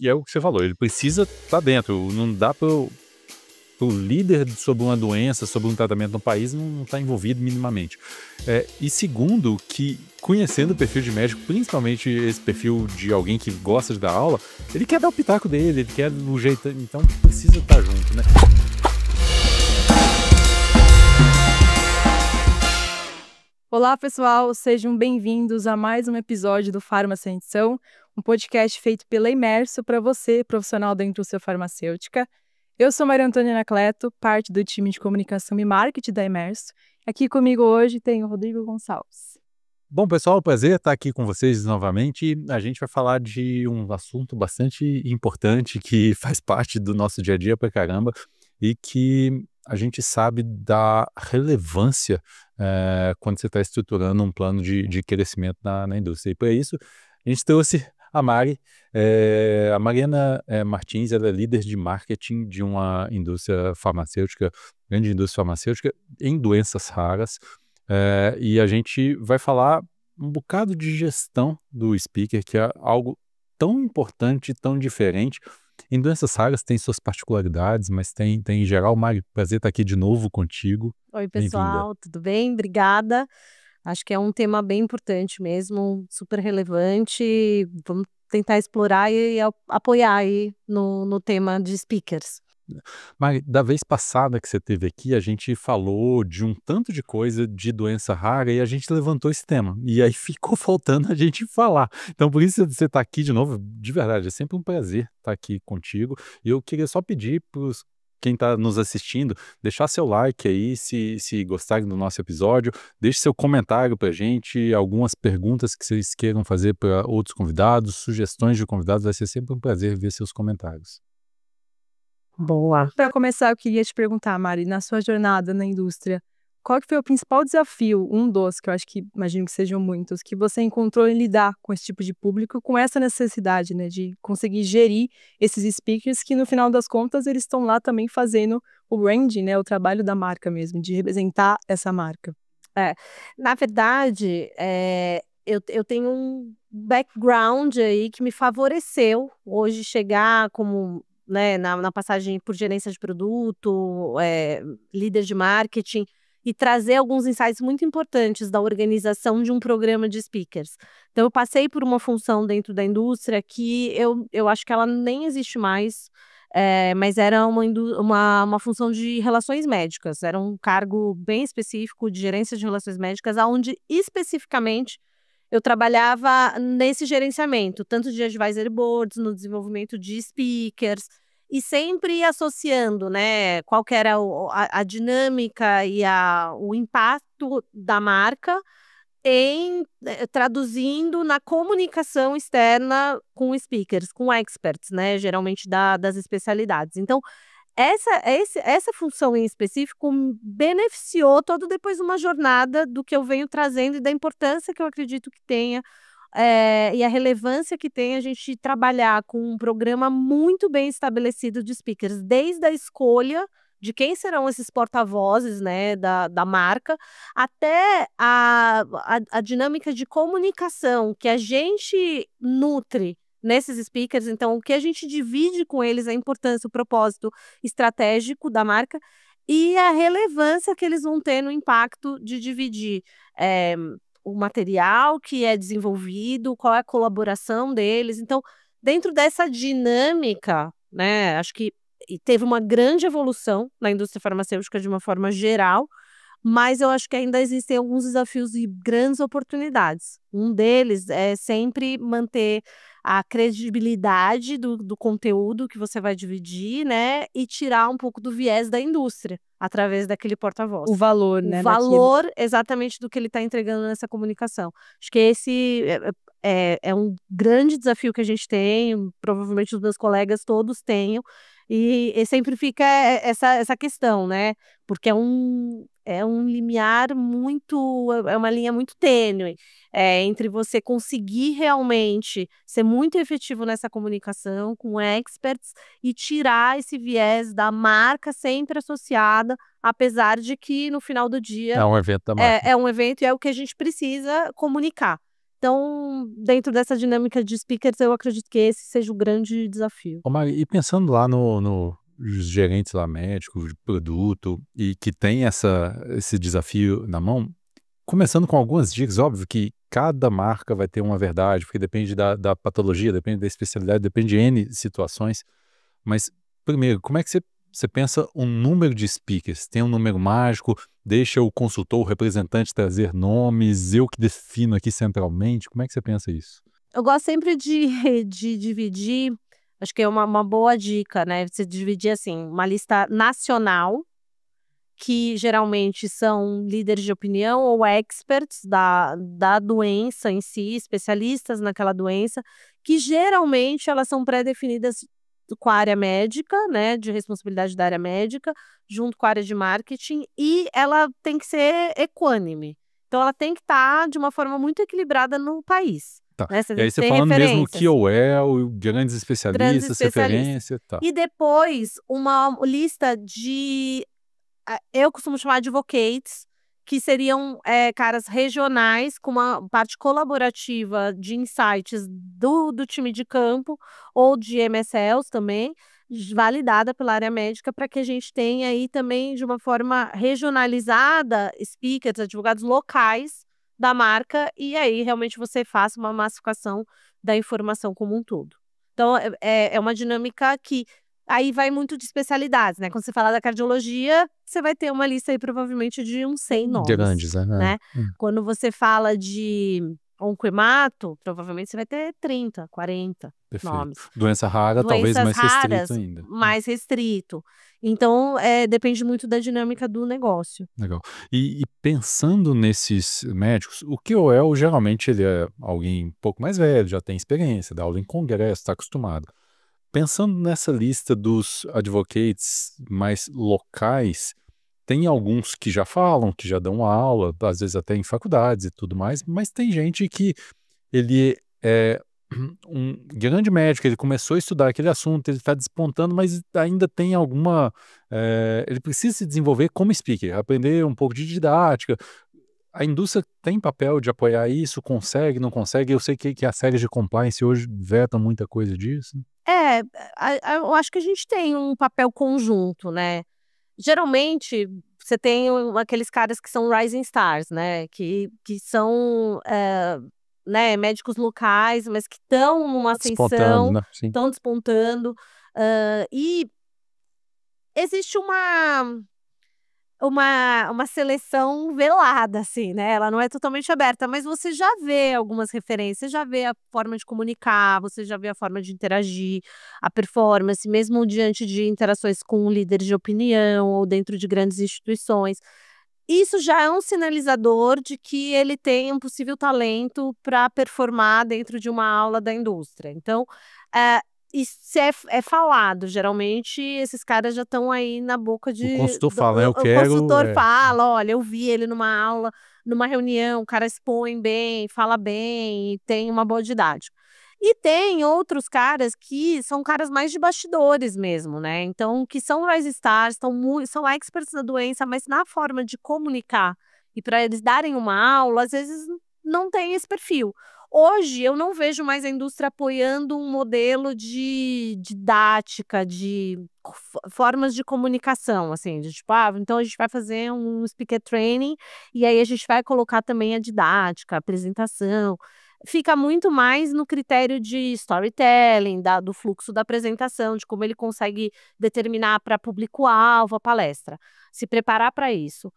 E é o que você falou, ele precisa estar dentro, não dá para o líder sobre uma doença, sobre um tratamento no país, não está envolvido minimamente. E segundo, que conhecendo o perfil de médico, principalmente esse perfil de alguém que gosta de dar aula, ele quer dar o pitaco dele, ele quer o jeito, então precisa estar junto, né? Olá, pessoal, sejam bem-vindos a mais um episódio do Farmácia em Ação, um podcast feito pela Imerso para você, profissional da indústria farmacêutica. Eu sou Maria Antônia Anacleto, parte do time de comunicação e marketing da Imerso. Aqui comigo hoje tem o Rodrigo Gonçalves. Bom, pessoal, prazer estar aqui com vocês novamente. A gente vai falar de um assunto bastante importante que faz parte do nosso dia a dia pra caramba e que a gente sabe da relevância quando você está estruturando um plano de crescimento na indústria. E para isso, a gente trouxe a Mari. A Mariana Martins, ela é líder de marketing de uma indústria farmacêutica, grande indústria farmacêutica, em doenças raras. E a gente vai falar um bocado de gestão do speaker, que é algo tão importante, tão diferente. Em doenças raras tem suas particularidades, mas tem em geral. Mari, prazer estar aqui de novo contigo. Oi, pessoal, tudo bem? Obrigada. Acho que é um tema bem importante mesmo, super relevante. Vamos tentar explorar e apoiar aí no tema de speakers. Mari, da vez passada que você esteve aqui, a gente falou de um tanto de coisa de doença rara e a gente levantou esse tema. E aí ficou faltando a gente falar. Então, por isso você está aqui de novo, de verdade, é sempre um prazer estar aqui contigo. E eu queria só pedir para quem está nos assistindo, deixar seu like aí, se gostarem do nosso episódio, deixe seu comentário para a gente, algumas perguntas que vocês queiram fazer para outros convidados, sugestões de convidados, vai ser sempre um prazer ver seus comentários. Boa. Para começar, eu queria te perguntar, Mari, na sua jornada na indústria, qual que foi o principal desafio, um dos, que eu acho que, imagino que sejam muitos, que você encontrou em lidar com esse tipo de público, com essa necessidade, né, de conseguir gerir esses speakers que, no final das contas, eles estão lá também fazendo o branding, né, o trabalho da marca mesmo, de representar essa marca. Na verdade, eu tenho um background aí que me favoreceu hoje chegar como, né, na passagem por gerência de produto, líder de marketing, e trazer alguns insights muito importantes da organização de um programa de speakers. Então, eu passei por uma função dentro da indústria que eu acho que ela nem existe mais, mas era uma função de relações médicas. Era um cargo bem específico de gerência de relações médicas, onde especificamente eu trabalhava nesse gerenciamento, tanto de advisory boards, no desenvolvimento de speakers, e sempre associando, né, qual que era a dinâmica e o impacto da marca traduzindo na comunicação externa com speakers, com experts, né, geralmente das especialidades. Então, essa função em específico beneficiou todo depois uma jornada do que eu venho trazendo e da importância que eu acredito que tenha e a relevância que tem a gente trabalhar com um programa muito bem estabelecido de speakers, desde a escolha de quem serão esses porta-vozes, né, da marca, até a dinâmica de comunicação que a gente nutre nesses speakers. Então, o que a gente divide com eles, a importância, o propósito estratégico da marca e a relevância que eles vão ter no impacto de dividir o material que é desenvolvido, qual é a colaboração deles. Então, dentro dessa dinâmica, né, acho que teve uma grande evolução na indústria farmacêutica de uma forma geral, mas eu acho que ainda existem alguns desafios e grandes oportunidades. Um deles é sempre manter a credibilidade do conteúdo que você vai dividir, né, e tirar um pouco do viés da indústria, através daquele porta-voz. O valor, né? O valor exatamente do que ele está entregando nessa comunicação. Acho que esse é um grande desafio que a gente tem, provavelmente os meus colegas todos tenham, e sempre fica essa questão, né, porque é um limiar muito, é uma linha muito tênue entre você conseguir realmente ser muito efetivo nessa comunicação com experts e tirar esse viés da marca sempre associada, apesar de que no final do dia É um evento da marca. É um evento e é o que a gente precisa comunicar. Então, dentro dessa dinâmica de speakers, eu acredito que esse seja o grande desafio. Ô Mari, e pensando lá nos gerentes lá médicos de produto e que tem esse desafio na mão, começando com algumas dicas, óbvio que cada marca vai ter uma verdade, porque depende da patologia, depende da especialidade, depende de N situações. Mas, primeiro, como é que você pensa um número de speakers? Tem um número mágico? Deixa o consultor, o representante trazer nomes? Eu que defino aqui centralmente? Como é que você pensa isso? Eu gosto sempre de dividir, acho que é uma boa dica, né? Você dividir assim, uma lista nacional, que geralmente são líderes de opinião ou experts da doença em si, especialistas naquela doença, que geralmente elas são pré-definidas com a área médica, né, de responsabilidade da área médica, junto com a área de marketing, e ela tem que ser equânime. Então, ela tem que estar de uma forma muito equilibrada no país. Tá. Né? Você E tem aí que você ter falando mesmo referências. KOL, grandes Grandes especialistas, especialistas. referência, tá. E depois, uma lista de eu costumo chamar de advocates, que seriam caras regionais com uma parte colaborativa de insights do time de campo ou de MSLs também, validada pela área médica, para que a gente tenha aí também, de uma forma regionalizada, speakers, advogados locais da marca, e aí realmente você faça uma massificação da informação como um todo. Então, é uma dinâmica que aí vai muito de especialidades, né? Quando você fala da cardiologia, você vai ter uma lista aí provavelmente de uns 100 nomes, Grandes, né? Quando você fala de oncohemato, provavelmente você vai ter 30, 40 Perfeito. nomes. Doença rara, talvez Doenças mais raras, restrito ainda. mais restrito. Então, depende muito da dinâmica do negócio. Legal. E pensando nesses médicos, o KOL geralmente ele é alguém um pouco mais velho, já tem experiência, dá aula em congresso, está acostumado. Pensando nessa lista dos advocates mais locais, tem alguns que já falam, que já dão aula, às vezes até em faculdades e tudo mais, mas tem gente que ele é um grande médico, ele começou a estudar aquele assunto, ele está despontando, mas ainda tem ele precisa se desenvolver como speaker, aprender um pouco de didática. A indústria tem papel de apoiar isso? Consegue, não consegue? Eu sei que as séries de compliance hoje vetam muita coisa disso. Eu acho que a gente tem um papel conjunto, né? Geralmente, você tem aqueles caras que são rising stars, né? Que são né, médicos locais, mas que estão numa Despontando, ascensão, né? Sim. estão despontando. E existe uma seleção velada, assim, né? Ela não é totalmente aberta, mas você já vê algumas referências, já vê a forma de comunicar, você já vê a forma de interagir, a performance, mesmo diante de interações com líderes de opinião ou dentro de grandes instituições. Isso já é um sinalizador de que ele tem um possível talento para performar dentro de uma aula da indústria. Então, isso é falado. Geralmente, esses caras já estão aí na boca O consultor fala, eu o quero. consultor fala, olha, eu vi ele numa aula, numa reunião, o cara expõe bem, fala bem, e tem uma boa didática. E tem outros caras que são caras mais de bastidores mesmo, né? Então, que são rising stars, são experts na doença, mas na forma de comunicar e para eles darem uma aula, às vezes não tem esse perfil. Hoje, eu não vejo mais a indústria apoiando um modelo de didática, de formas de comunicação, assim, de tipo, então a gente vai fazer um speaker training e aí a gente vai colocar também a didática, a apresentação. Fica muito mais no critério de storytelling, do fluxo da apresentação, de como ele consegue determinar para público-alvo a palestra, se preparar para isso.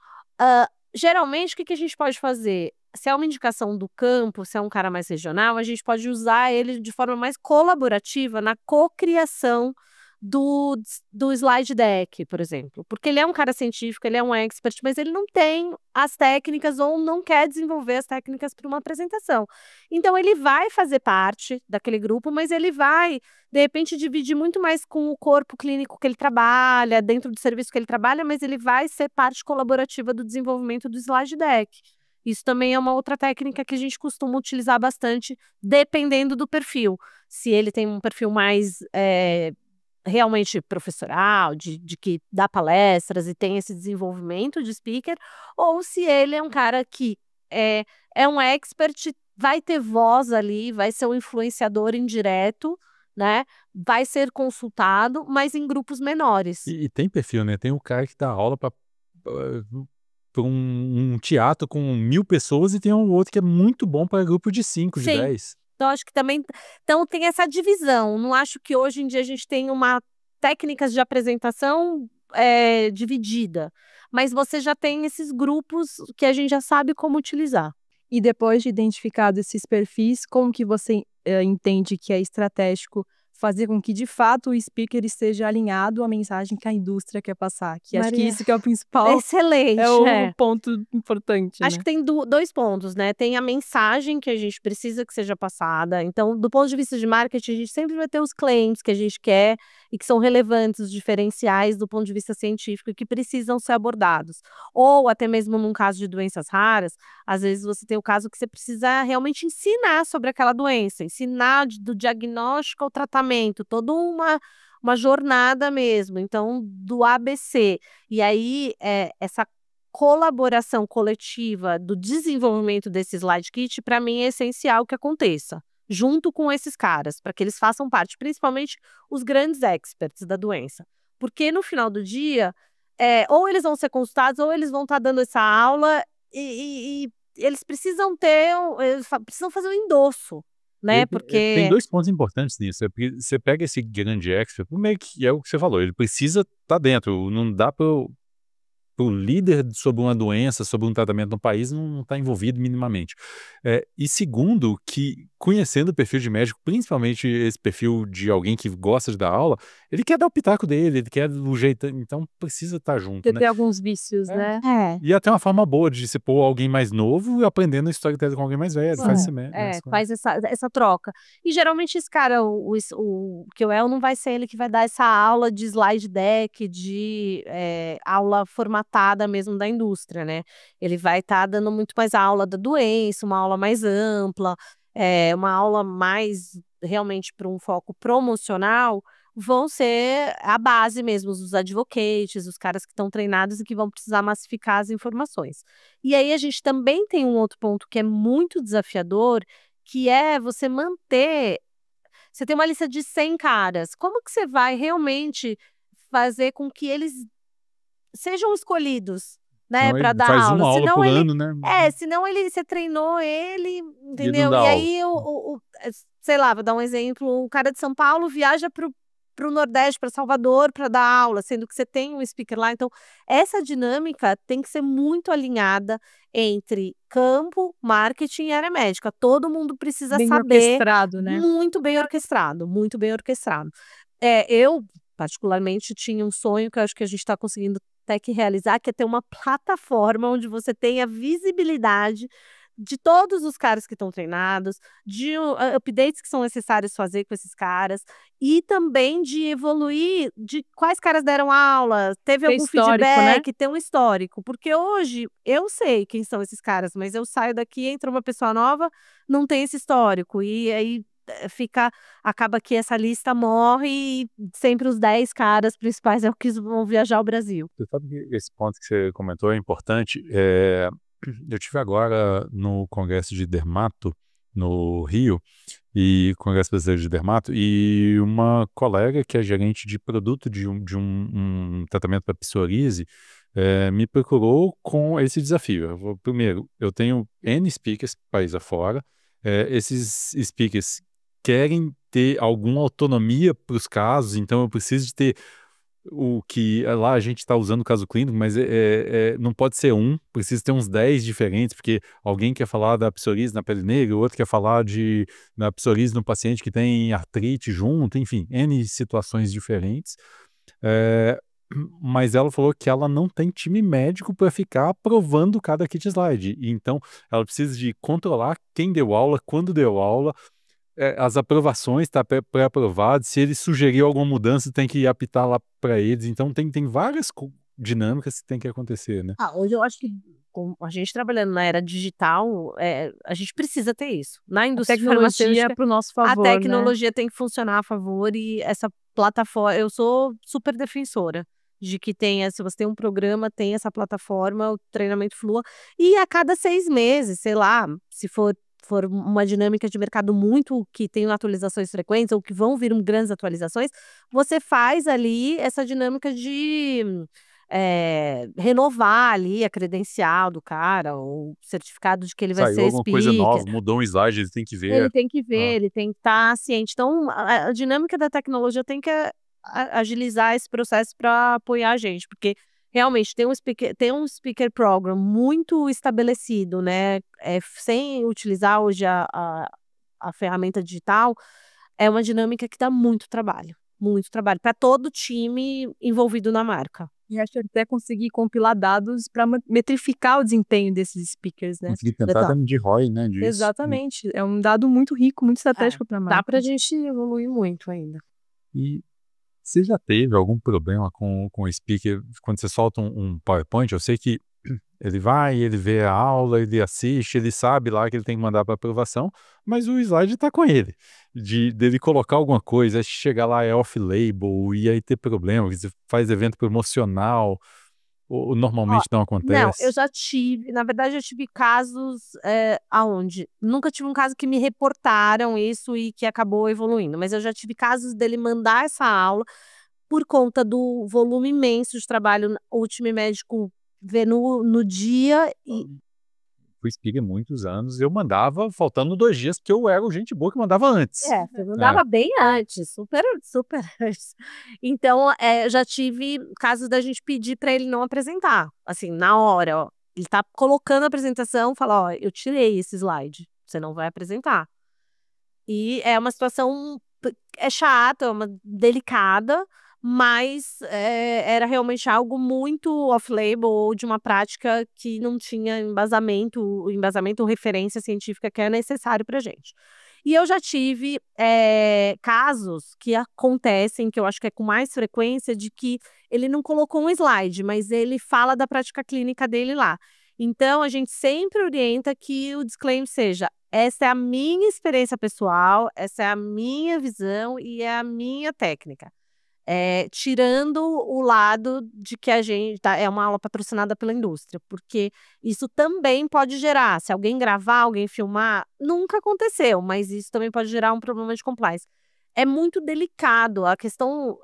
Geralmente, o que a gente pode fazer? Se é uma indicação do campo, se é um cara mais regional, a gente pode usar ele de forma mais colaborativa na cocriação do slide deck, por exemplo. Porque ele é um cara científico, ele é um expert, mas ele não tem as técnicas ou não quer desenvolver as técnicas para uma apresentação. Então, ele vai fazer parte daquele grupo, mas ele vai, de repente, dividir muito mais com o corpo clínico que ele trabalha, dentro do serviço que ele trabalha, mas ele vai ser parte colaborativa do desenvolvimento do slide deck. Isso também é uma outra técnica que a gente costuma utilizar bastante, dependendo do perfil. Se ele tem um perfil mais realmente professoral, de que dá palestras e tem esse desenvolvimento de speaker, ou se ele é um cara que é um expert vai ter voz ali, vai ser um influenciador indireto, né? Vai ser consultado, mas em grupos menores. E tem perfil, né? Tem o cara que dá aula para um teatro com 1000 pessoas e tem um outro que é muito bom para grupo de 5, de Sim. 10. Então, acho que também. Então, tem essa divisão. Não acho que hoje em dia a gente tem uma técnicas de apresentação dividida. Mas você já tem esses grupos que a gente já sabe como utilizar. E depois de identificado esses perfis, como que você entende que é estratégico fazer com que, de fato, o speaker esteja alinhado à mensagem que a indústria quer passar? Que acho que Maria, isso que é o principal, excelente. é o ponto importante, Acho né? que tem dois pontos, né? Tem a mensagem que a gente precisa que seja passada. Então, do ponto de vista de marketing, a gente sempre vai ter os claims que a gente quer e que são relevantes, os diferenciais do ponto de vista científico e que precisam ser abordados. Ou até mesmo num caso de doenças raras, às vezes você tem o caso que você precisa realmente ensinar sobre aquela doença, ensinar do diagnóstico ao tratamento, toda uma jornada mesmo, então, do ABC. E aí, essa colaboração coletiva do desenvolvimento desse slide kit, para mim, é essencial que aconteça, junto com esses caras, para que eles façam parte, principalmente os grandes experts da doença. Porque no final do dia, ou eles vão ser consultados, ou eles vão estar dando essa aula e eles precisam precisam fazer um endosso, né? Tem Porque 2 pontos importantes nisso. É porque você pega esse grande expert, meio que é o que você falou, ele precisa estar dentro. Não dá para o líder sobre uma doença, sobre um tratamento no país, não está envolvido minimamente. E segundo, que conhecendo o perfil de médico, principalmente esse perfil de alguém que gosta de dar aula, ele quer dar o pitaco dele, ele quer do jeito, então precisa estar junto, Porque né? tem alguns vícios, né? E até uma forma boa de se pôr alguém mais novo e aprendendo a história com alguém mais velho, faz semestre. faz essa troca. E geralmente esse cara, o KOL, não vai ser ele que vai dar essa aula de slide deck, de aula formatada mesmo da indústria, né? Ele vai estar dando muito mais aula da doença, uma aula mais ampla, uma aula mais realmente para um foco promocional, vão ser a base mesmo, os advocates, os caras que estão treinados e que vão precisar massificar as informações. E aí a gente também tem um outro ponto que é muito desafiador, que é você manter. Você tem uma lista de 100 caras. Como que você vai realmente fazer com que eles sejam escolhidos, né, Senão para ele dar faz aula? uma aula Senão por ele, ano, né? senão você treinou ele, E ele não entendeu? dá E aula. aí, sei lá, vou dar um exemplo, o cara de São Paulo viaja para o Nordeste, para Salvador, para dar aula, sendo que você tem um speaker lá. Então, essa dinâmica tem que ser muito alinhada entre campo, marketing e área médica. Todo mundo precisa Bem saber. orquestrado, né? Muito bem orquestrado, muito bem orquestrado. Eu, particularmente, tinha um sonho que eu acho que a gente está conseguindo até que realizar, que é ter uma plataforma onde você tenha visibilidade de todos os caras que estão treinados, de updates que são necessários fazer com esses caras e também de evoluir de quais caras deram aula, teve Ter algum histórico, feedback, ter um histórico. Porque hoje eu sei quem são esses caras, mas eu saio daqui, entra uma pessoa nova, não tem esse histórico. E aí acaba que essa lista morre e sempre os 10 caras principais é o que vão viajar ao Brasil. Você sabe que esse ponto que você comentou é importante. Eu tive agora no Congresso de Dermato, no Rio, e Congresso Brasileiro de Dermato, e uma colega que é gerente de produto de um tratamento para psoríase, me procurou com esse desafio. Primeiro, eu tenho N speakers país afora, esses speakers querem ter alguma autonomia para os casos, então eu preciso de ter o que lá a gente está usando o caso clínico, mas não pode ser precisa ter uns 10 diferentes, porque alguém quer falar da psoríase na pele negra, o outro quer falar da psoríase no paciente que tem artrite junto, enfim, N situações diferentes. Mas ela falou que ela não tem time médico para ficar aprovando cada kit slide, então ela precisa de controlar quem deu aula, quando deu aula, as aprovações, está pré-aprovado, se ele sugeriu alguma mudança, tem que apitar lá para eles. Então, tem várias dinâmicas que tem que acontecer, né? Hoje eu acho que com a gente trabalhando na era digital, a gente precisa ter isso. Na A indústria tecnologia farmacêutica, para o nosso favor, a né? tecnologia tem que funcionar a favor e essa plataforma, eu sou super defensora de que tenha, se você tem um programa, tem essa plataforma, o treinamento flua, e a cada 6 meses, sei lá, se for for uma dinâmica de mercado muito que tem atualizações frequentes ou que vão vir grandes atualizações, você faz ali essa dinâmica de renovar ali a credencial do cara, ou o certificado de que ele vai Saiu ser alguma coisa speaker. nova, mudou um slide, ele tem que Ele ver. tem que ver, Ah, ele tem que estar ciente. Então, a dinâmica da tecnologia tem que agilizar esse processo para apoiar a gente, porque realmente tem um speaker program muito estabelecido, né? Sem utilizar hoje a ferramenta digital, é uma dinâmica que dá muito trabalho para todo time envolvido na marca. E acho que até conseguir compilar dados para metrificar o desempenho desses speakers, né? conseguir tentar Legal. dar de ROI, né, disso. Exatamente. É um dado muito rico, muito estratégico para a Dá marca. pra gente evoluir muito ainda. E você já teve algum problema com o speaker quando você solta um PowerPoint? Eu sei que ele vai, ele vê a aula, ele assiste, ele sabe lá que ele tem que mandar para aprovação, mas o slide está com ele. Dele colocar alguma coisa, aí chegar lá é off-label, e aí ter problema, você faz evento promocional, ou normalmente não Não, eu acontece. já tive, na verdade, eu tive casos aonde? Nunca tive um caso que me reportaram isso e que acabou evoluindo, mas eu já tive casos dele mandar essa aula por conta do volume imenso de trabalho, o time médico vê no dia e Fui speaker há muitos anos, eu mandava faltando 2 dias, porque eu era o gente boa que mandava antes. você mandava bem antes, super, super antes. Então, já tive casos da gente pedir para ele não apresentar, assim, na hora, ó. Ele tá colocando a apresentação, fala, ó, eu tirei esse slide, você não vai apresentar. E é uma situação, é chata, é uma delicada, mas era realmente algo muito off-label ou de uma prática que não tinha embasamento ou referência científica que é necessário pra gente. E eu já tive casos que acontecem, que eu acho que é com mais frequência, de que ele não colocou um slide, mas ele fala da prática clínica dele lá. Então, a gente sempre orienta que o disclaimer seja: essa é a minha experiência pessoal, essa é a minha visão e é a minha técnica. Tirando o lado de que a gente é uma aula patrocinada pela indústria, porque isso também pode gerar, se alguém gravar, alguém filmar, nunca aconteceu, mas isso também pode gerar um problema de compliance. É muito delicado a questão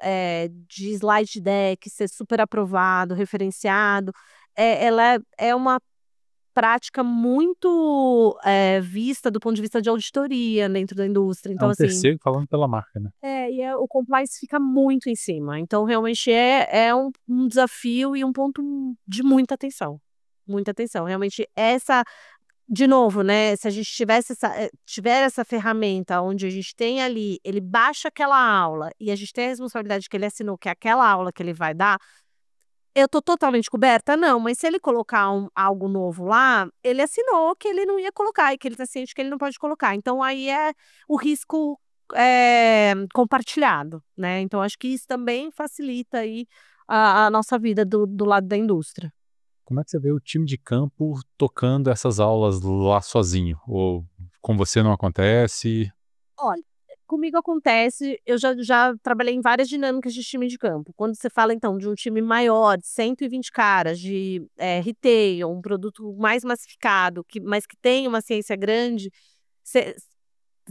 de slide deck ser super aprovado, referenciado, ela é uma prática muito vista do ponto de vista de auditoria dentro da indústria. É Então, um assim, terceiro falando pela marca, né? o compliance fica muito em cima. Então, realmente é um desafio e um ponto de muita atenção. Muita atenção. Realmente, de novo, né? Se a gente tiver essa ferramenta onde a gente tem ali, ele baixa aquela aula e a gente tem a responsabilidade que ele assinou, que é aquela aula que ele vai dar, eu tô totalmente coberta? Não, mas se ele colocar algo novo lá, ele assinou que ele não ia colocar e que ele tá ciente que ele não pode colocar. Então, aí é o risco compartilhado, né? Então, acho que isso também facilita aí a nossa vida do lado da indústria. Como é que você vê o time de campo tocando essas aulas lá sozinho? Ou com você não acontece? Olha, comigo acontece, eu já trabalhei em várias dinâmicas de time de campo. Quando você fala, então, de um time maior, de 120 caras, de retail, um produto mais massificado, mas que tem uma ciência grande,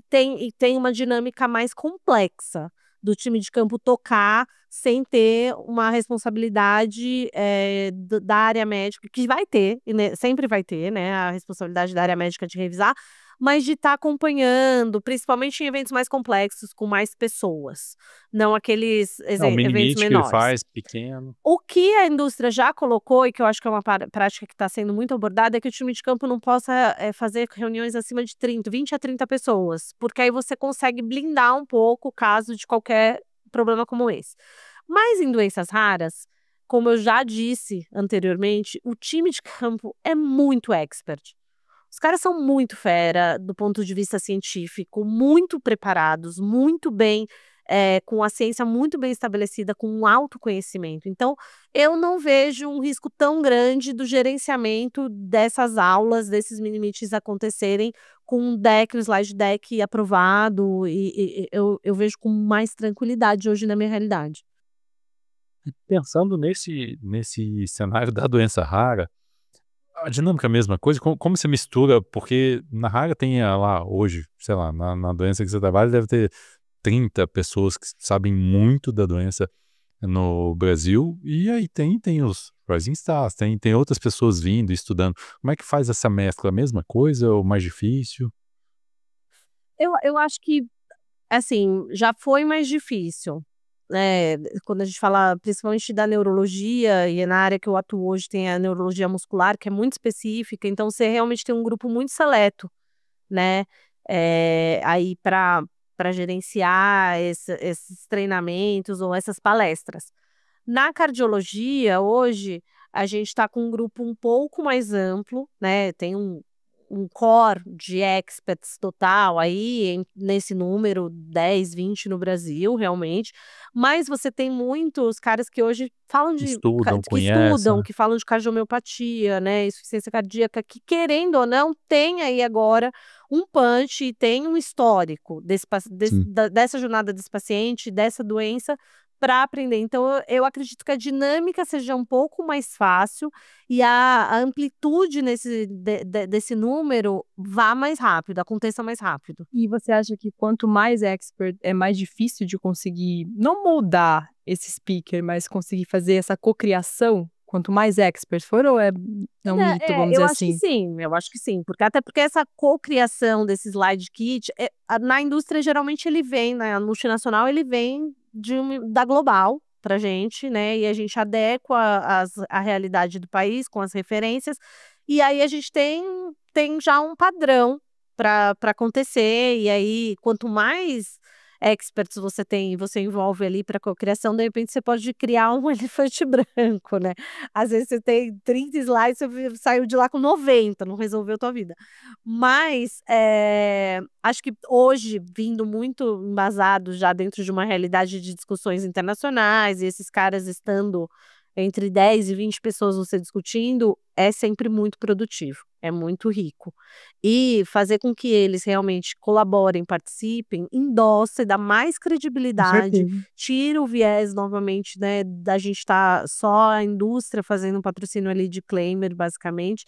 tem uma dinâmica mais complexa do time de campo tocar sem ter uma responsabilidade da área médica, que vai ter, né, sempre vai ter, né, a responsabilidade da área médica de revisar, mas de estar acompanhando, principalmente em eventos mais complexos, com mais pessoas, não aqueles É o mini eventos meet que ele menores. faz, pequeno. O que a indústria já colocou, e que eu acho que é uma prática que está sendo muito abordada, é que o time de campo não possa fazer reuniões acima de 20 a 30 pessoas, porque aí você consegue blindar um pouco o caso de qualquer problema como esse. Mas em doenças raras, como eu já disse anteriormente, o time de campo é muito expert. Os caras são muito fera do ponto de vista científico, muito preparados, muito bem, com a ciência muito bem estabelecida, com um alto conhecimento. Então, eu não vejo um risco tão grande do gerenciamento dessas aulas, desses mini-meets acontecerem com um deck, um slide deck aprovado, e eu vejo com mais tranquilidade hoje na minha realidade. Pensando nesse cenário da doença rara, a dinâmica é a mesma coisa? Como você mistura? Porque na Rara tem lá hoje, sei lá, na doença que você trabalha, deve ter 30 pessoas que sabem muito da doença no Brasil, e aí tem os Rising Stars, tem outras pessoas vindo, estudando. Como é que faz essa mescla? A mesma coisa ou mais difícil? Eu acho que, assim, já foi mais difícil, né, quando a gente fala principalmente da neurologia, e na área que eu atuo hoje tem a neurologia muscular, que é muito específica, então você realmente tem um grupo muito seleto, né, aí para gerenciar esses treinamentos ou essas palestras. Na cardiologia, hoje, a gente está com um grupo um pouco mais amplo, né? Tem um core de experts total aí, nesse número, 10, 20 no Brasil, realmente. Mas você tem muitos caras que hoje falam Estudam, que conhecem, estudam, né? que falam de cardiomiopatia, né? Insuficiência cardíaca, que querendo ou não, tem aí agora um punch e tem um histórico Sim. dessa jornada desse paciente, dessa doença para aprender. Então, eu acredito que a dinâmica seja um pouco mais fácil e a amplitude desse número vá mais rápido, aconteça mais rápido. E você acha que quanto mais expert é mais difícil de conseguir, não moldar esse speaker, mas conseguir fazer essa cocriação? Quanto mais expert for, ou é um mito, vamos dizer Eu acho que assim? sim, eu acho que sim, porque até porque essa cocriação desse slide kit, na indústria geralmente ele vem, na multinacional ele vem da global pra gente, né, e a gente adequa a realidade do país com as referências, e aí a gente tem já um padrão para acontecer, e aí quanto mais experts você tem e você envolve ali para cocriação, de repente você pode criar um elefante branco, né? Às vezes você tem 30 slides, você saiu de lá com 90, não resolveu a tua vida. Mas acho que hoje, vindo muito embasado já dentro de uma realidade de discussões internacionais, e esses caras estando entre 10 e 20 pessoas você discutindo, é sempre muito produtivo, é muito rico. E fazer com que eles realmente colaborem, participem, endossa e dá mais Com credibilidade, certeza. tira o viés novamente, né, da gente estar só a indústria fazendo um patrocínio ali de claimer, basicamente.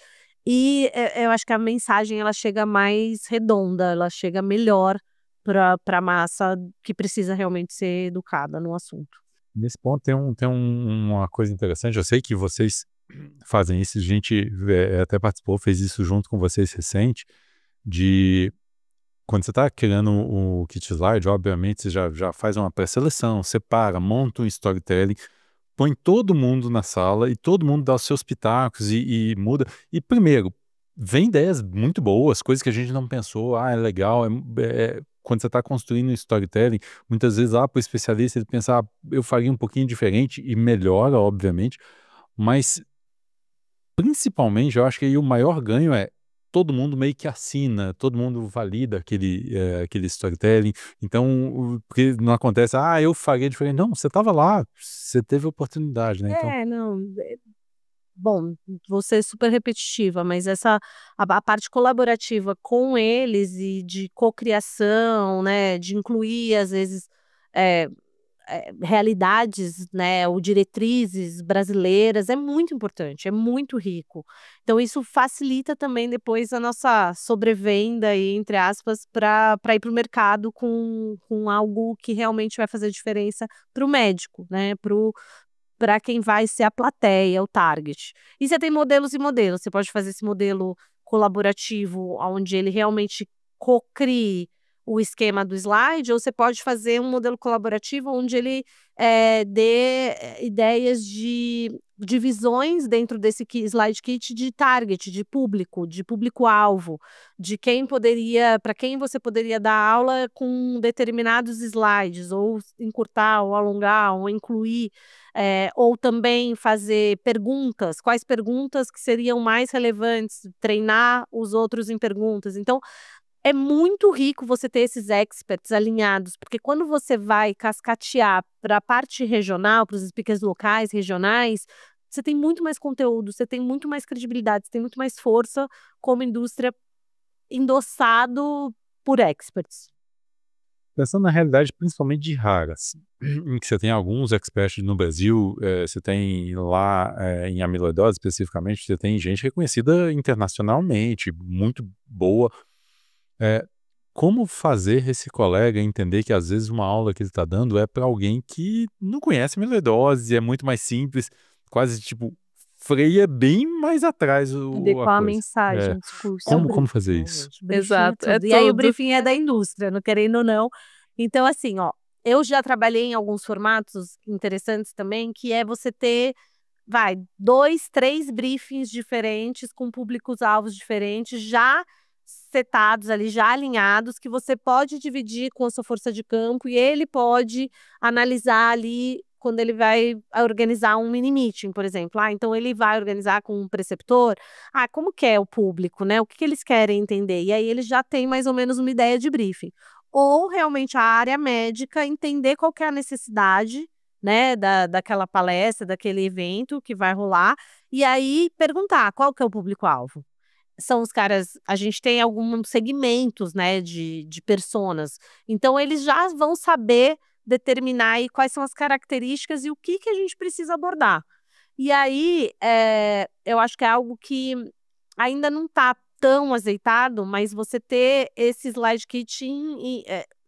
E eu acho que a mensagem ela chega mais redonda, ela chega melhor para a massa que precisa realmente ser educada no assunto. Nesse ponto uma coisa interessante, eu sei que vocês fazem isso, a gente até participou, fez isso junto com vocês recente, de quando você está criando o kit slide, obviamente você já faz uma pré-seleção, separa, monta um storytelling, põe todo mundo na sala e todo mundo dá os seus pitacos e muda. E primeiro, vem ideias muito boas, coisas que a gente não pensou, é legal, quando você está construindo um storytelling, muitas vezes lá para o especialista ele pensa, eu faria um pouquinho diferente e melhora, obviamente, mas principalmente eu acho que aí o maior ganho é todo mundo meio que assina, todo mundo valida aquele storytelling, então, porque não acontece, eu faria diferente, não, você estava lá, você teve a oportunidade, né, então, Não, bom, vou ser super repetitiva, mas a parte colaborativa com eles e de cocriação, né, de incluir às vezes eh, realidades, né, ou diretrizes brasileiras é muito importante, é muito rico. Então isso facilita também depois a nossa sobrevenda aí, entre aspas, para ir para o mercado com algo que realmente vai fazer diferença para o médico, né, para quem vai ser a plateia, o target. E você tem modelos e modelos. Você pode fazer esse modelo colaborativo, onde ele realmente cocrie o esquema do slide, ou você pode fazer um modelo colaborativo onde ele dê ideias de divisões dentro desse slide kit de target, de público-alvo, de quem poderia, para quem você poderia dar aula com determinados slides, ou encurtar, ou alongar, ou incluir ou também fazer perguntas, quais perguntas que seriam mais relevantes, treinar os outros em perguntas. Então, é muito rico você ter esses experts alinhados, porque quando você vai cascatear para a parte regional, para os speakers locais, regionais, você tem muito mais conteúdo, você tem muito mais credibilidade, você tem muito mais força como indústria endossado por experts. Pensando na realidade principalmente de raras, em que você tem alguns experts no Brasil, você tem lá em amiloidose especificamente, você tem gente reconhecida internacionalmente, muito boa. É, como fazer esse colega entender que às vezes uma aula que ele está dando é para alguém que não conhece amiloidose, é muito mais simples, quase tipo, freia bem mais atrás a Adequar a coisa. mensagem, o discurso. É o Como briefing, fazer né, isso? gente? O briefing é Exato, é tudo. E aí o tudo. briefing é da indústria, não querendo ou não. Então, assim, ó, eu já trabalhei em alguns formatos interessantes também, que é você ter, vai, 2, 3 briefings diferentes, com públicos-alvos diferentes, já setados ali, já alinhados, que você pode dividir com a sua força de campo e ele pode analisar ali quando ele vai organizar um mini meeting, por exemplo. Então ele vai organizar com um preceptor. Como que é o público, né? O que que eles querem entender? E aí ele já tem mais ou menos uma ideia de briefing. Ou realmente a área médica entender qual que é a necessidade, né, daquela palestra, daquele evento que vai rolar, e aí perguntar qual que é o público-alvo. São os caras, a gente tem alguns segmentos, né, de personas, então eles já vão saber determinar aí quais são as características e o que a gente precisa abordar. E aí, eu acho que é algo que ainda não está tão azeitado, mas você ter esse slide kit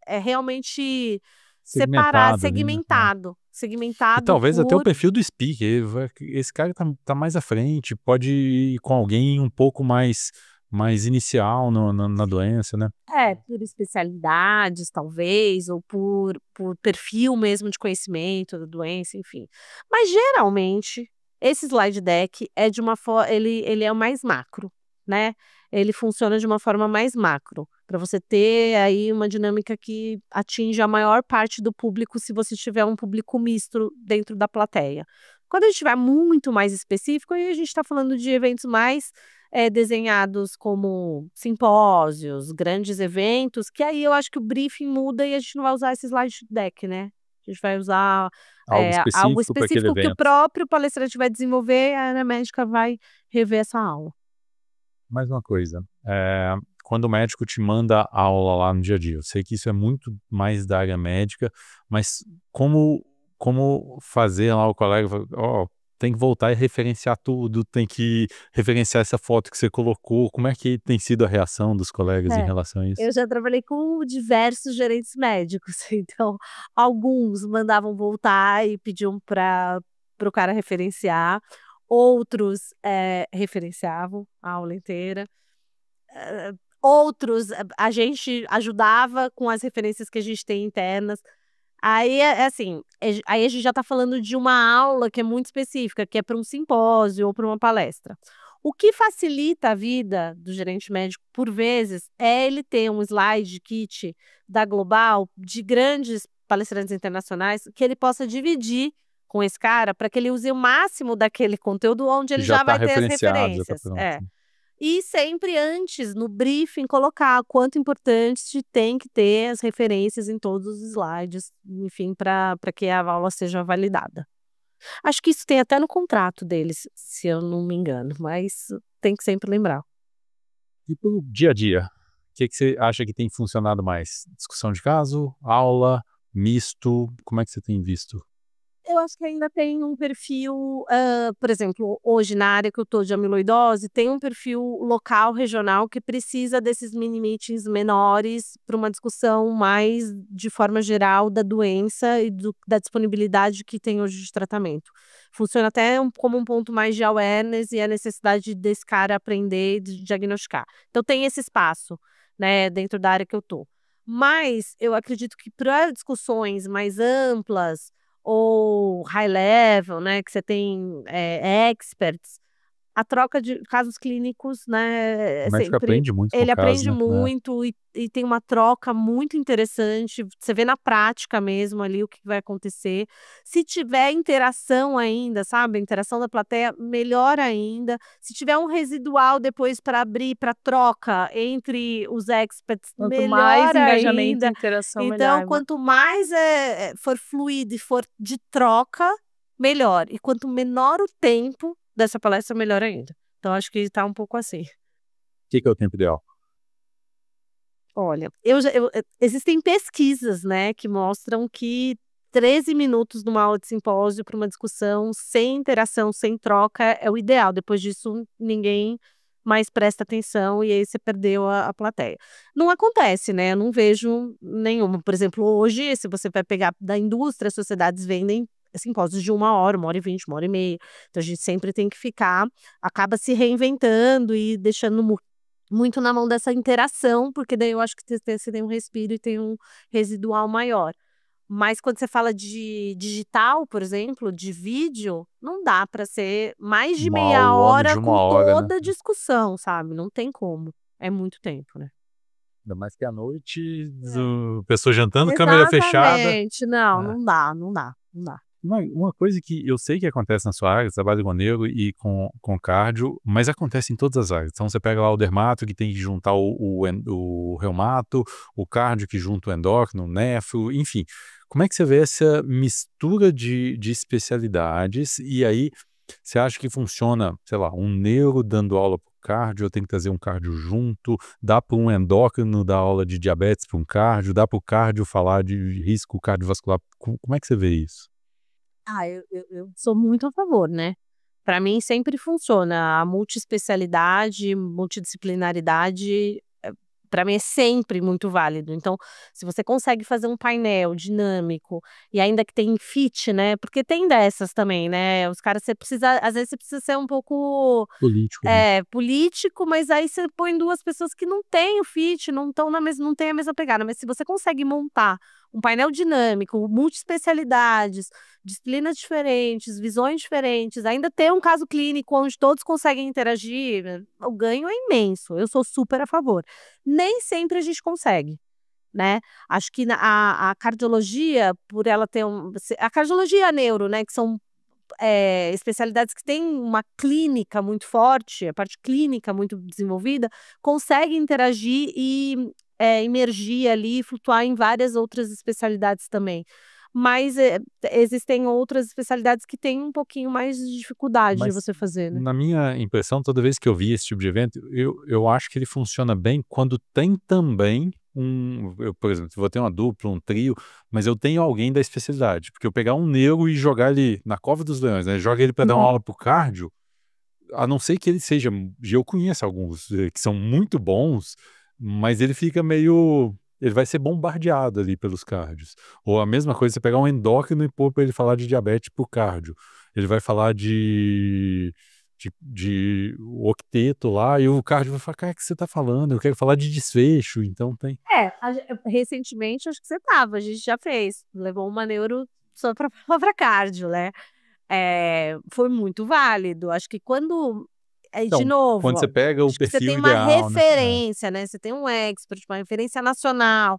é realmente separado, Segmentado ali, né? E segmentado talvez até o por. perfil do speaker, esse cara tá mais à frente, pode ir com alguém um pouco mais inicial na doença, né? Por especialidades, talvez, ou por perfil mesmo de conhecimento da doença, enfim. Mas, geralmente, esse slide deck é de uma forma, ele é o mais macro, né? Ele funciona de uma forma mais macro, para você ter aí uma dinâmica que atinge a maior parte do público, se você tiver um público misto dentro da plateia. Quando a gente tiver muito mais específico, aí a gente está falando de eventos mais desenhados como simpósios, grandes eventos, que aí eu acho que o briefing muda e a gente não vai usar esse slide deck, né? A gente vai usar Algo algo específico para aquele específico que o evento. próprio palestrante vai desenvolver e a área médica vai rever essa aula. Mais uma coisa, quando o médico te manda aula lá no dia a dia, eu sei que isso é muito mais da área médica, mas como fazer lá o colega, ó, tem que voltar e referenciar tudo, tem que referenciar essa foto que você colocou, como é que tem sido a reação dos colegas em É, relação a isso? eu já trabalhei com diversos gerentes médicos, então alguns mandavam voltar e pediam para o cara referenciar, outros referenciavam a aula inteira. Outros, a gente ajudava com as referências que a gente tem internas. Aí assim, aí a gente já está falando de uma aula que é muito específica, que é para um simpósio ou para uma palestra. O que facilita a vida do gerente médico, por vezes, é ele ter um slide kit da Global, de grandes palestrantes internacionais, que ele possa dividir com esse cara para que ele use o máximo daquele conteúdo onde ele Já já está vai ter as referenciado, já está referências. pronto. E sempre antes, no briefing, colocar quanto importante tem que ter as referências em todos os slides, enfim, para que a aula seja validada. Acho que isso tem até no contrato deles, se eu não me engano, mas tem que sempre lembrar. E para o dia a dia, o que você acha que tem funcionado mais? Discussão de caso, aula, misto, como é que você tem visto? Eu acho que ainda tem um perfil, por exemplo, hoje na área que eu estou de amiloidose, tem um perfil local, regional, que precisa desses mini meetings menores para uma discussão mais de forma geral da doença e da disponibilidade que tem hoje de tratamento. Funciona até como um ponto mais de awareness e a necessidade desse cara aprender e de diagnosticar. Então tem esse espaço, né, dentro da área que eu estou. Mas eu acredito que para discussões mais amplas ou high level, né, que você tem experts, a troca de casos clínicos, né, O médico sempre aprende muito com o ele caso, aprende né? muito e tem uma troca muito interessante, você vê na prática mesmo ali o que vai acontecer. Se tiver interação ainda, sabe, interação da plateia, melhor ainda. Se tiver um residual depois para abrir para troca entre os experts, Quanto mais melhor engajamento e ainda. interação, Então, melhor. quanto mais for fluido e for de troca, melhor. E quanto menor o tempo dessa palestra, melhor ainda. Então, acho que está um pouco assim. O que é o tempo ideal? Olha, existem pesquisas, né, que mostram que 13 minutos numa aula de simpósio para uma discussão sem interação, sem troca, é o ideal. Depois disso, ninguém mais presta atenção e aí você perdeu a plateia. Não acontece, né? Eu não vejo nenhuma. Por exemplo, hoje, se você vai pegar da indústria, as sociedades vendem simpósios de 1 hora, 1 hora e 20, 1 hora e meia. Então a gente sempre tem que ficar, acaba se reinventando e deixando muito na mão dessa interação, porque daí eu acho que você tem um respiro e tem um residual maior. Mas quando você fala de digital, por exemplo, de vídeo, não dá para ser mais de Uma meia aulona de hora uma com hora, né? toda a discussão, sabe? Não tem como. É muito tempo, né? Ainda mais que à noite, É. pessoa jantando, câmera fechada. Exatamente. Não, É. não dá, não dá, não dá. Uma coisa que eu sei que acontece na sua área, trabalho com neuro e com cardio, mas acontece em todas as áreas. Então você pega lá o dermato que tem que juntar o reumato, o cardio que junta o endócrino, o nefro, enfim. Como é que você vê essa mistura de especialidades e aí você acha que funciona, sei lá, um neuro dando aula para o cardio, eu tenho que trazer um cardio junto, dá para um endócrino dar aula de diabetes para um cardio, dá para o cardio falar de risco cardiovascular. Como é que você vê isso? Eu sou muito a favor, né? Para mim sempre funciona. A multiespecialidade, multidisciplinaridade, para mim é sempre muito válido. Então, se você consegue fazer um painel dinâmico e ainda que tem fit, né? Porque tem dessas também, né? Os caras, às vezes você precisa ser um pouco Político, né? político, mas aí você põe duas pessoas que não têm o fit, não estão não têm a mesma pegada. Mas se você consegue montar um painel dinâmico, multiespecialidades, disciplinas diferentes, visões diferentes, ainda ter um caso clínico onde todos conseguem interagir, o ganho é imenso. Eu sou super a favor. Nem sempre a gente consegue, né? Acho que a cardiologia, por ela ter a cardiologia e a neuro, né, que são especialidades que têm uma clínica muito forte, a parte clínica muito desenvolvida, consegue interagir e emergir ali, flutuar em várias outras especialidades também. Mas existem outras especialidades que têm um pouquinho mais de dificuldade de Mas, você fazer, né? na minha impressão, toda vez que eu vi esse tipo de evento, eu acho que ele funciona bem quando tem também por exemplo, vou ter uma dupla, um trio, mas eu tenho alguém da especialidade. Porque eu pegar um neuro e jogar ele na cova dos leões, né? Joga ele para dar uma Uhum. aula pro cardio, a não ser que ele seja. Eu conheço alguns que são muito bons, mas ele fica meio. Ele vai ser bombardeado ali pelos cardios. Ou a mesma coisa, você pegar um endócrino e pôr para ele falar de diabetes pro cardio. Ele vai falar de octeto lá, e o cardio vai falar, cara, o que você tá falando? Eu quero falar de desfecho, então tem. Recentemente, acho que a gente já fez, levou uma neuro só para palavra cardio, né? Foi muito válido. Acho que quando, de Então, novo, quando ó, você pega o acho que você perfil tem uma ideal, né? referência, né? Você tem um expert, uma referência nacional,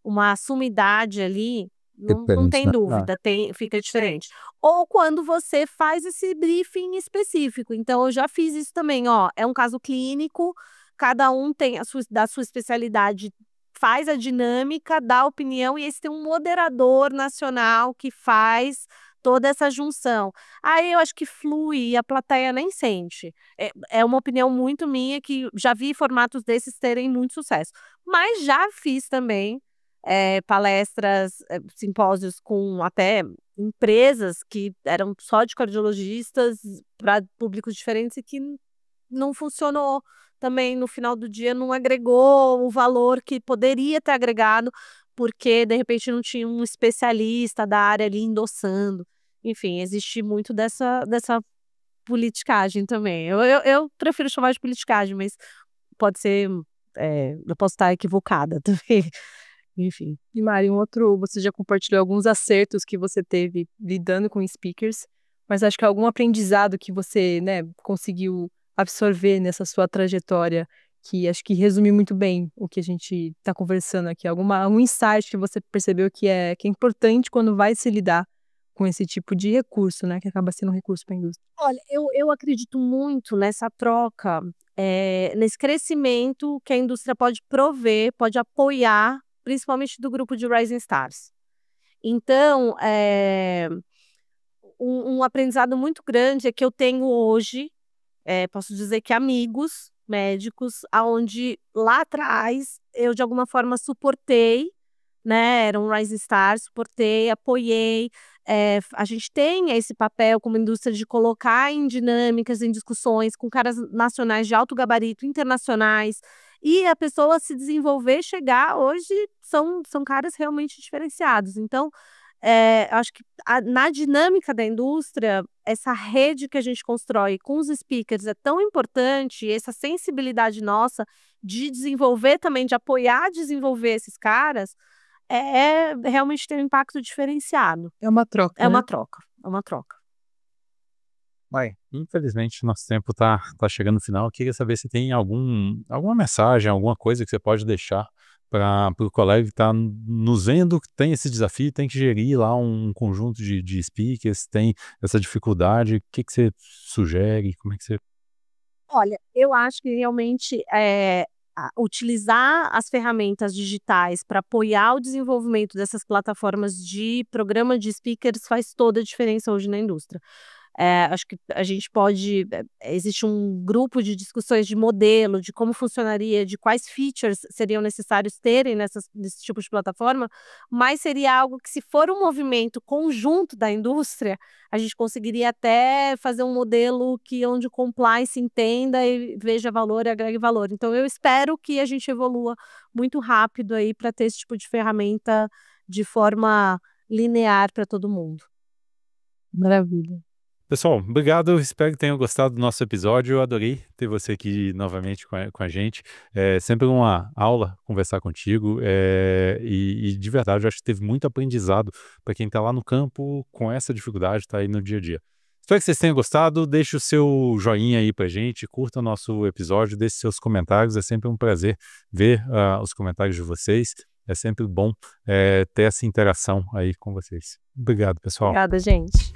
uma sumidade ali, não Referente, tem né? dúvida, fica diferente. Ou quando você faz esse briefing específico. Então, eu já fiz isso também, ó. É um caso clínico, cada um tem da sua especialidade, faz a dinâmica, dá a opinião, e esse tem um moderador nacional que faz toda essa junção. Aí eu acho que flui e a plateia nem sente. É uma opinião muito minha, que já vi formatos desses terem muito sucesso. Mas já fiz também palestras, simpósios com até empresas que eram só de cardiologistas para públicos diferentes e que não funcionou. Também no final do dia não agregou o valor que poderia ter agregado, porque de repente não tinha um especialista da área ali endossando. Enfim, existe muito dessa politicagem também. Eu prefiro chamar de politicagem, mas pode ser, eu posso estar equivocada também. Enfim. E Mari, você já compartilhou alguns acertos que você teve lidando com speakers, mas acho que algum aprendizado que você, né, conseguiu absorver nessa sua trajetória, que acho que resume muito bem o que a gente está conversando aqui, algum insight que você percebeu que é importante quando vai se lidar com esse tipo de recurso, né, que acaba sendo um recurso para a indústria. Olha, eu acredito muito nessa troca, nesse crescimento que a indústria pode prover, pode apoiar, principalmente do grupo de Rising Stars. Então, um aprendizado muito grande é que eu tenho hoje, posso dizer que amigos, médicos, aonde lá atrás eu de alguma forma suportei, né? Era um Rising Star, suportei, apoiei. A gente tem esse papel como indústria de colocar em dinâmicas, em discussões com caras nacionais de alto gabarito, internacionais, e a pessoa se desenvolver, chegar, hoje são caras realmente diferenciados. Então, acho que na dinâmica da indústria, essa rede que a gente constrói com os speakers é tão importante, essa sensibilidade nossa de desenvolver também, de apoiar, desenvolver esses caras, realmente tem um impacto diferenciado. É uma troca, É uma né? troca, é uma troca. Vai, infelizmente nosso tempo tá chegando no final. Eu queria saber se tem alguma mensagem, alguma coisa que você pode deixar para o colega que está nos vendo, que tem esse desafio, tem que gerir lá um conjunto de speakers, tem essa dificuldade. O que você sugere? Como é que você... Olha, eu acho que realmente utilizar as ferramentas digitais para apoiar o desenvolvimento dessas plataformas de programa de speakers faz toda a diferença hoje na indústria. Acho que a gente pode. Existe um grupo de discussões de modelo, de como funcionaria, de quais features seriam necessários terem nesse tipo de plataforma, mas seria algo que, se for um movimento conjunto da indústria, a gente conseguiria até fazer um modelo onde o compliance entenda e veja valor e agregue valor. Então, eu espero que a gente evolua muito rápido aí para ter esse tipo de ferramenta de forma linear para todo mundo. Maravilha. Pessoal, obrigado. Espero que tenham gostado do nosso episódio. Eu adorei ter você aqui novamente com a gente. É sempre uma aula conversar contigo. E de verdade, eu acho que teve muito aprendizado para quem está lá no campo com essa dificuldade, está aí no dia a dia. Espero que vocês tenham gostado. Deixe o seu joinha aí para a gente. Curta o nosso episódio. Deixe seus comentários. É sempre um prazer ver os comentários de vocês. É sempre bom ter essa interação aí com vocês. Obrigado, pessoal. Obrigada, gente.